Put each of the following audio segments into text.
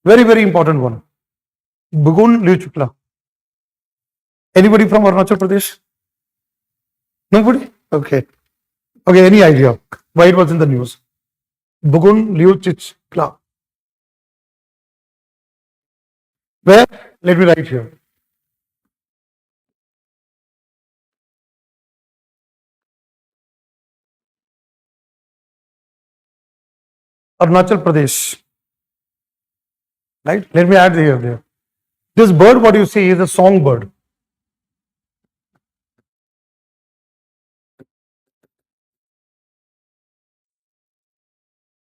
Very, very important one. Bugun Liuchukla. Anybody from Arunachal Pradesh? Nobody? Okay. Okay, any idea why it was in the news? Bugun Liuchukla. Where? Let me write here. Arunachal Pradesh. Right? Let me add here there. This bird, what you see, is a songbird.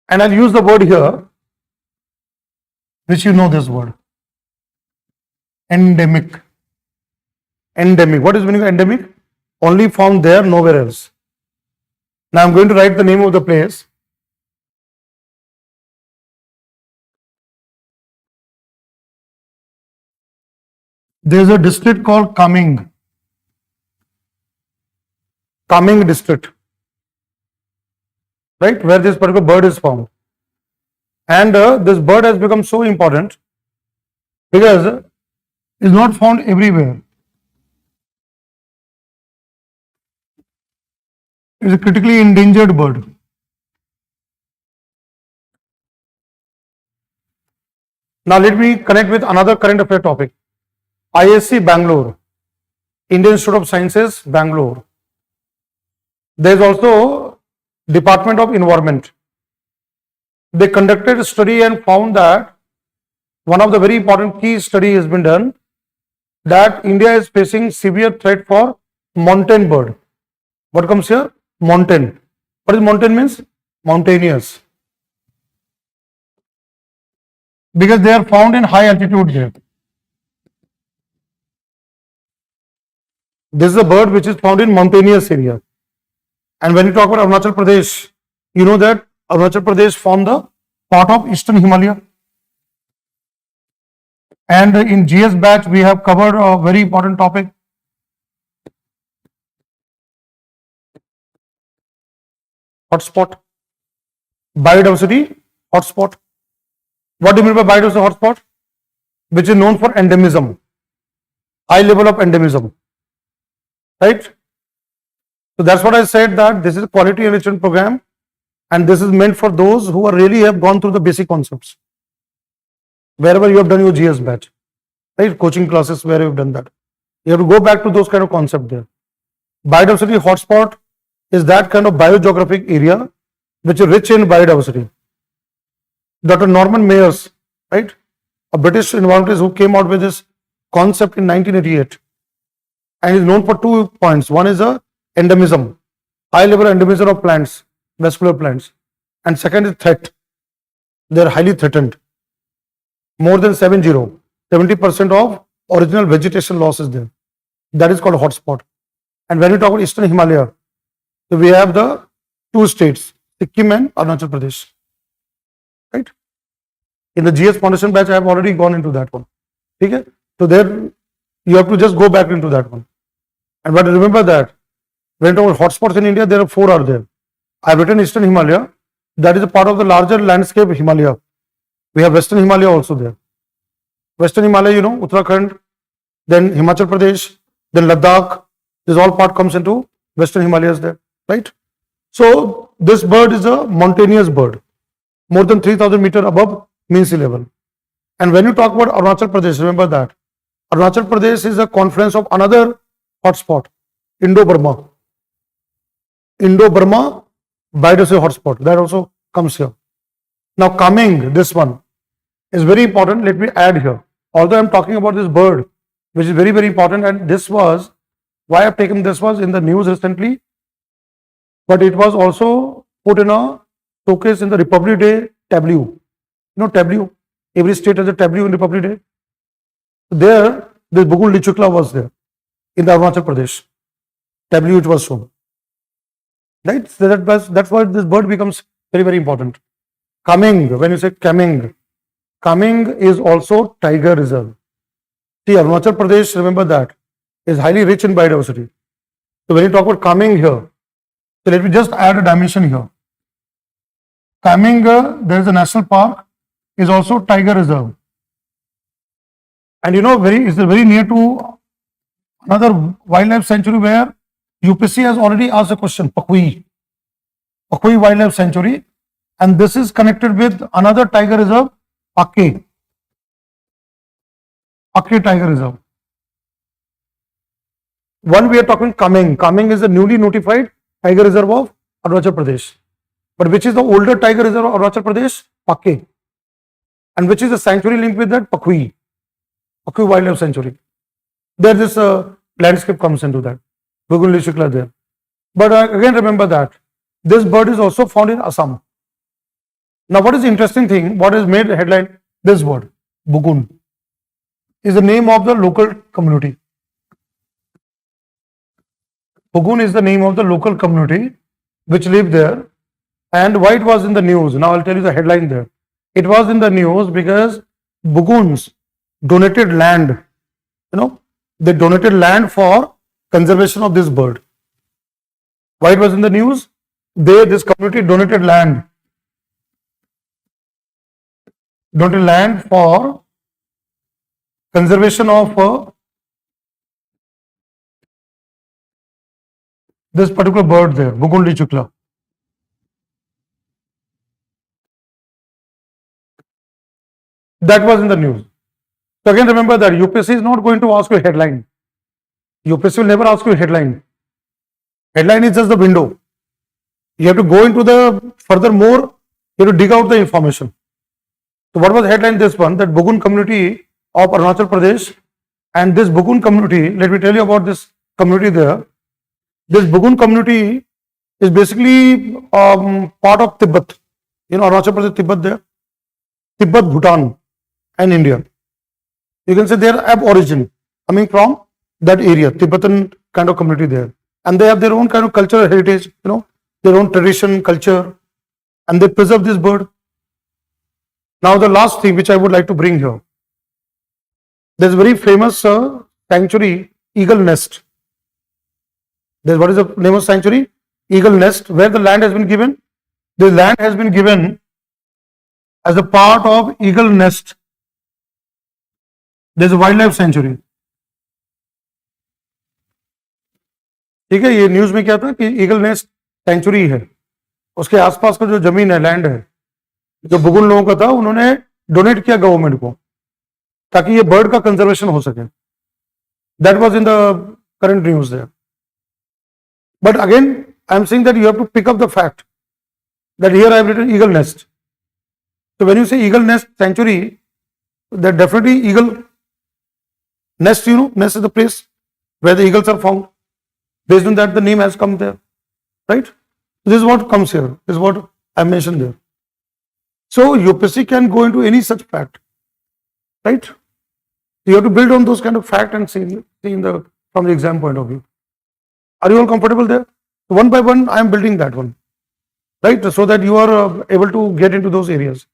And I'll use the word here, which you know this word. Endemic. Endemic. What is meaning of endemic? Only found there, nowhere else. Now I'm going to write the name of the place. There is a district called Kaming. Kaming district. Right? Where this particular bird is found. And this bird has become so important because it is not found everywhere. It is a critically endangered bird. Now let me connect with another current affair topic. ISC Bangalore, Indian Institute of Sciences, Bangalore. There is also Department of Environment. They conducted a study and found that one of the very important key study has been done that India is facing severe threat for mountain bird. What comes here? Mountain. What is mountain means? Mountainous. Because they are found in high altitude there. This is a bird which is found in mountainous area. And when you talk about Arunachal Pradesh, you know that Arunachal Pradesh form the part of Eastern Himalaya. And in GS batch, we have covered a very important topic. Hotspot. Biodiversity hotspot. What do you mean by biodiversity hotspot? Which is known for endemism. High level of endemism. Right? So that's what I said, that this is a quality enrichment program and this is meant for those who are really have gone through the basic concepts. Wherever you have done your GS batch, right? Coaching classes where you have done that. You have to go back to those kind of concepts there. Biodiversity hotspot is that kind of biogeographic area which is rich in biodiversity. Dr. Norman Mayers, right? A British environmentalist who came out with this concept in 1988. And is known for 2 points. One is a endemism, high level endemism of plants, vascular plants. And second is threat. They are highly threatened. More than 70% of original vegetation loss is there. That is called a hotspot. And when we talk about Eastern Himalaya, so we have the 2 states, Sikkim and Arunachal Pradesh. Right? In the GS Foundation batch, I have already gone into that one. Okay? So there, you have to just go back into that one. And but remember that when we talk about hotspots in India, there are 4 are there. I have written Eastern Himalaya. That is a part of the larger landscape Himalaya. We have Western Himalaya also there. Western Himalaya, you know, Uttarakhand, then Himachal Pradesh, then Ladakh. This all part comes into Western Himalayas there, right? So this bird is a mountainous bird, more than 3,000 meters above mean sea level. And when you talk about Arunachal Pradesh, remember that Arunachal Pradesh is a confluence of another hotspot, Indo-Burma. Indo-Burma biodiversity hotspot, that also comes here. Now coming, this one is very important. Let me add here. Although I am talking about this bird, which is very, very important, and this was, why I have taken this was in the news recently, but it was also put in a showcase in the Republic Day tableau. You know tableau? Every state has a tableau in Republic Day. There, this Bugun Lichukla was there in the Arunachal Pradesh. Tableau it was shown. Right? So that's why this bird becomes very, very important. Coming, when you say coming is also tiger reserve. See, Arunachal Pradesh, remember that, is highly rich in biodiversity. So when you talk about coming here, so let me just add a dimension here. Coming, there is a national park, is also tiger reserve. And it's very near to another wildlife sanctuary where UPSC has already asked a question, Pakui Wildlife Sanctuary, and this is connected with another tiger reserve, Pakke Tiger Reserve. One we are talking Kameng. Kameng is the newly notified tiger reserve of Arunachal Pradesh. But which is the older tiger reserve of Arunachal Pradesh? Pakke. And which is the sanctuary linked with that? Pakui Wildlife Sanctuary. There this landscape comes into that. Bugun Shukla there. But again remember that this bird is also found in Assam. Now what is the interesting thing? What has made the headline? This word, Bugun, is the name of the local community. Bugun is the name of the local community which lived there. And why it was in the news? Now I'll tell you the headline there. It was in the news because Buguns donated land. They donated land for conservation of this bird. Why it was in the news? This community donated land for conservation of this particular bird there, Bugun Chukla. That was in the news. So again remember that UPSC is not going to ask you a headline. UPSC will never ask you a headline. Headline is just the window. You have to go into the furthermore, you have to dig out the information. So what was the headline this one? That Bugun community of Arunachal Pradesh, and this Bugun community, let me tell you about this community there. This Bugun community is basically part of Tibet. Arunachal Pradesh, Tibet there. Tibet, Bhutan and India. You can say they are ab origin, coming from that area, Tibetan kind of community there. And they have their own kind of cultural heritage, their own tradition, culture, and they preserve this bird. Now the last thing which I would like to bring here. There's a very famous sanctuary, Eaglenest. What is the name of sanctuary? Eaglenest, where the land has been given. The land has been given as a part of Eaglenest. There's a wildlife sanctuary. ठीक है, ये news में क्या था कि eagle nest century है, उसके आसपास का जो जमीन है, लैंड है, जो बुगुन लोगों का था, उन्होंने डोनेट किया गवर्नमेंट को ताकि ये बर्ड का कंजर्वेशन हो सके. That was in the current news there. But again I am saying that you have to pick up the fact that here I have written eagle nest. So when you say Eagle Nest Sanctuary, that definitely eagle nest, nest is the place where the eagles are found. Based on that, the name has come there, right? This is what comes here. This is what I mentioned there. So UPSC can go into any such fact, right? You have to build on those kind of fact and see from the exam point of view. Are you all comfortable there? One by one, I am building that one, right? So that you are able to get into those areas.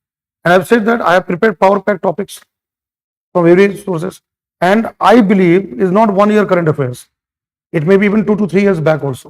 And I've said that I have prepared power pack topics from various sources, and I believe is not 1 year current affairs. It may be even 2 to 3 years back also.